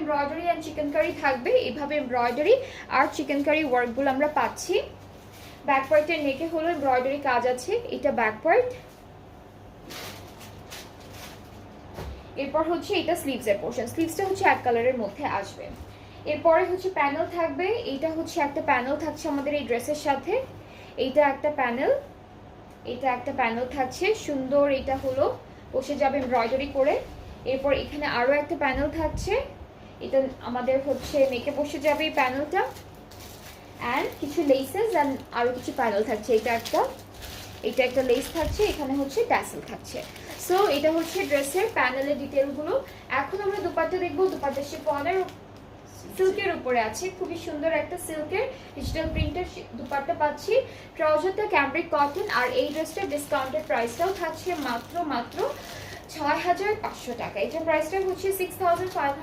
Embroidery and চিকেনকারি থাকবে। এইভাবে embroidery আর চিকেনকারি ওয়ার্কগুলো আমরা পাচ্ছি। ব্যাক পার্টের নেকে হলো এমব্রয়ডারি কাজ আছে, এটা ব্যাক পার্ট। এরপর হচ্ছে এটা স্লিভসের পোর্শন, স্লিভসটা হচ্ছে এক কালারের মধ্যে আসবে। এরপরে হচ্ছে প্যানেল থাকবে, এইটা হচ্ছে একটা প্যানেল থাকছে আমাদের এই ড্রেসের সাথে, এইটা একটা প্যানেল, এটা একটা প্যানেল থাকছে সুন্দর, এটা হলো বসে যাবে এমব্রয়ডারি করে। এরপর এখানে আরো একটা প্যানেল থাকছে, এটা আমাদের হচ্ছে নেকে বসে যাবে এই প্যানেলটা। অ্যান্ড কিছু লেসেস অ্যান্ড আরো কিছু প্যানেল থাকছে, এটা একটা লেস থাকছে, এখানে হচ্ছে ট্যাসেল থাকছে। সো এটা হচ্ছে ড্রেসের প্যানেলের ডিটেলগুলো। এখন আমরা দুপাট্টা দেখবো। দুপাট্টা শিফনের সিল্কের উপরে আছে, খুবই সুন্দর একটা সিল্কের ডিজিটাল প্রিন্টের দুপাট্টা পাচ্ছি। ট্রাউজারটা ক্যামব্রিক কটন। আর এই ড্রেসটার ডিসকাউন্টেড প্রাইসটাও থাকছে মাত্র ৬,৫০০ টাকা। এটার প্রাইসটা হচ্ছে 6,500 টাকা।